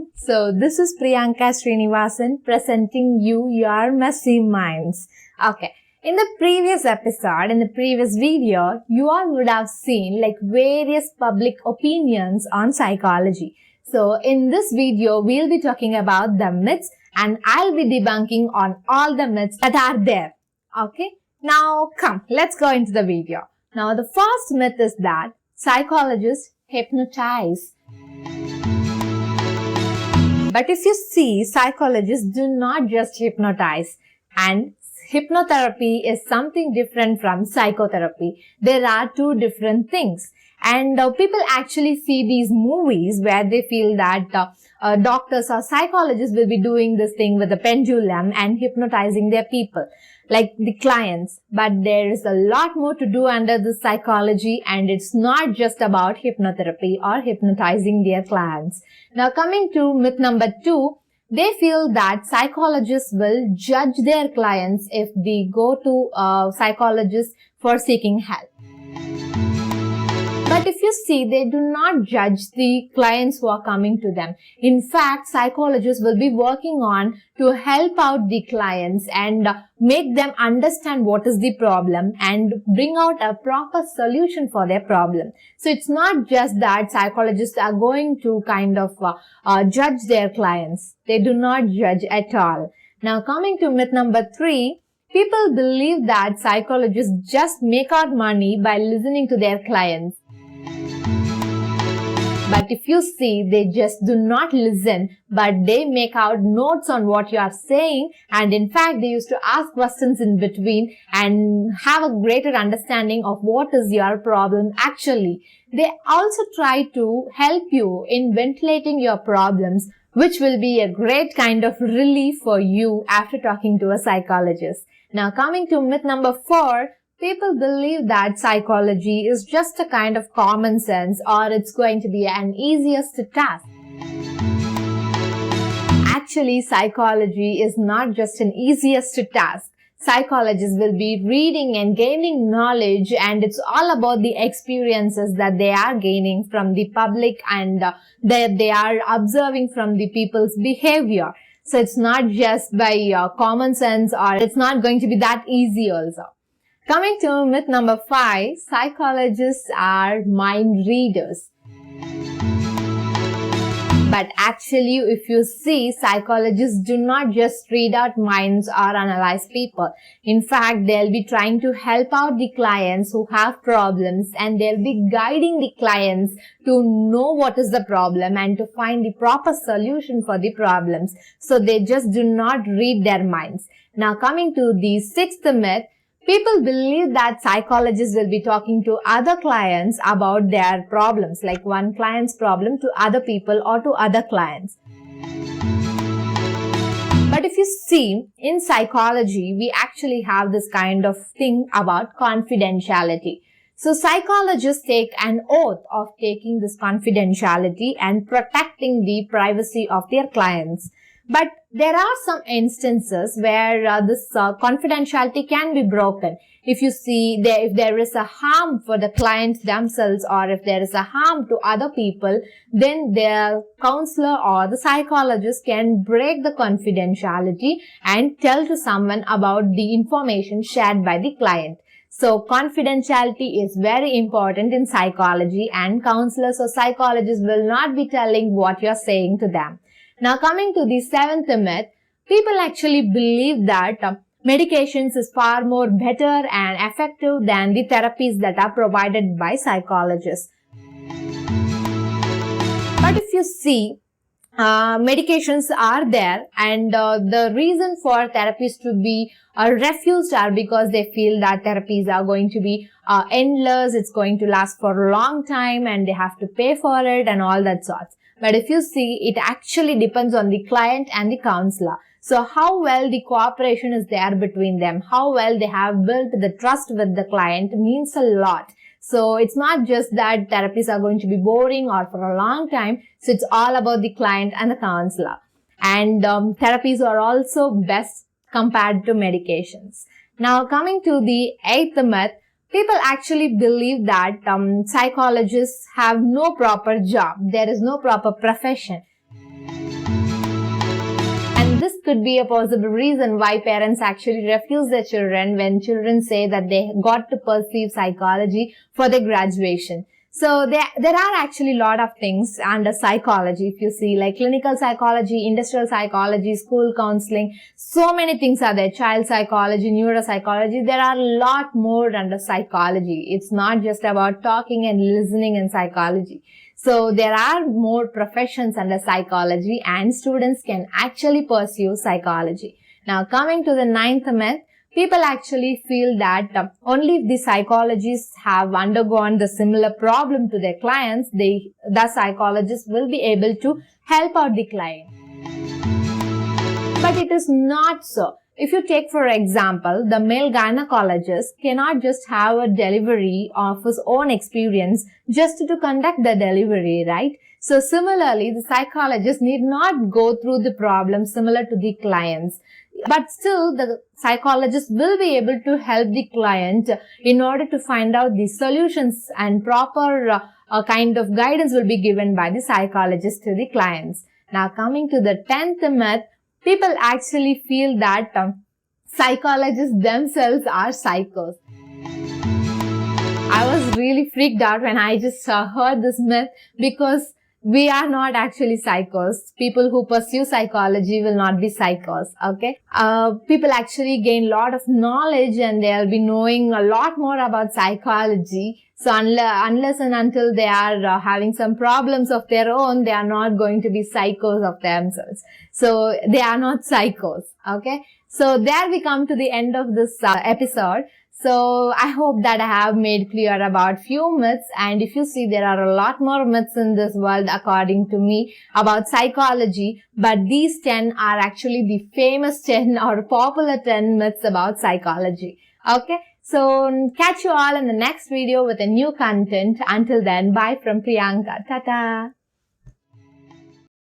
everyone. So this is Priyanka Srinivasan presenting you your messy minds. Okay. In the previous episode, in the previous video, you all would have seen various public opinions on psychology. So in this video, we'll be talking about the myths and I'll be debunking on all the myths that are there. Okay. Now come, let's go into the video. Now the first myth is that psychologists hypnotize. But if you see, psychologists do not just hypnotize, and hypnotherapy is something different from psychotherapy. There are two different things. And people actually see these movies where they feel that doctors or psychologists will be doing this thing with a pendulum and hypnotizing their people, like the clients. But there is a lot more to do under this psychology, and it's not just about hypnotherapy or hypnotizing their clients. Now coming to myth number 2, they feel that psychologists will judge their clients if they go to psychologists for seeking help. But if you see, they do not judge the clients who are coming to them. In fact, psychologists will be working on to help out the clients and make them understand what is the problem and bring out a proper solution for their problem. So it's not just that psychologists are going to kind of judge their clients. They do not judge at all. Now coming to myth number 3, people believe that psychologists just make out money by listening to their clients. But if you see, they just do not listen, but they make out notes on what you are saying, and in fact, they used to ask questions in between and have a greater understanding of what is your problem actually. They also try to help you in ventilating your problems, which will be a great kind of relief for you after talking to a psychologist. Now coming to myth number 4, people believe that psychology is just a kind of common sense, or it's going to be an easiest task. Actually, psychology is not just an easiest task. Psychologists will be reading and gaining knowledge, and it's all about the experiences that they are gaining from the public and that they are observing from the people's behavior. So it's not just by common sense, or it's not going to be that easy also. Coming to myth number 5, psychologists are mind readers. But actually, if you see, psychologists do not just read out minds or analyze people. In fact, they'll be trying to help out the clients who have problems, and they'll be guiding the clients to know what is the problem and to find the proper solution for the problems. So they just do not read their minds. Now coming to the 6th myth, people believe that psychologists will be talking to other clients about their problems, like one client's problem to other people or to other clients. But if you see, in psychology, we actually have this kind of thing about confidentiality. So psychologists take an oath of taking this confidentiality and protecting the privacy of their clients. But there are some instances where this confidentiality can be broken. If you see, if there is a harm for the clients themselves, or if there is a harm to other people, then their counselor or the psychologist can break the confidentiality and tell to someone about the information shared by the client. So confidentiality is very important in psychology, and counselors or psychologists will not be telling what you're saying to them. Now coming to the 7th myth, people actually believe that medications is far more better and effective than the therapies that are provided by psychologists. But if you see, medications are there, and the reason for therapies to be refused are because they feel that therapies are going to be endless, it's going to last for a long time, and they have to pay for it and all that sorts. But if you see, it actually depends on the client and the counselor. So how well the cooperation is there between them, how well they have built the trust with the client means a lot. So it's not just that therapies are going to be boring or for a long time. So it's all about the client and the counselor. And therapies are also best compared to medications. Now coming to the 8th myth, people actually believe that psychologists have no proper job. There is no proper profession. could be a possible reason why parents actually refuse their children when children say that they got to pursue psychology for their graduation. So there are actually a lot of things under psychology, if you see, like clinical psychology, industrial psychology, school counseling, so many things are there, child psychology, neuropsychology. There are a lot more under psychology. It's not just about talking and listening in psychology. So there are more professions under psychology and students can actually pursue psychology. Now coming to the 9th myth, people actually feel that only if the psychologists have undergone the similar problem to their clients, the psychologist will be able to help out the client. But it is not so. If you take, for example, the male gynecologist cannot just have a delivery of his own experience just to conduct the delivery, right? So similarly, the psychologist need not go through the problem similar to the clients. But still, the psychologist will be able to help the client in order to find out the solutions, and proper kind of guidance will be given by the psychologist to the clients. Now coming to the 10th myth, people actually feel that psychologists themselves are psychos. I was really freaked out when I just heard this myth, because we are not actually psychos. People who pursue psychology will not be psychos, okay? People actually gain a lot of knowledge and they'll be knowing a lot more about psychology. So unless and until they are having some problems of their own, they are not going to be psychos of themselves. So they are not psychos, okay? So there we come to the end of this episode. So I hope that I have made clear about few myths, and if you see, there are a lot more myths in this world according to me about psychology, but these 10 are actually the famous 10 or popular 10 myths about psychology. Okay, so catch you all in the next video with a new content. Until then, bye from Priyanka. Tata.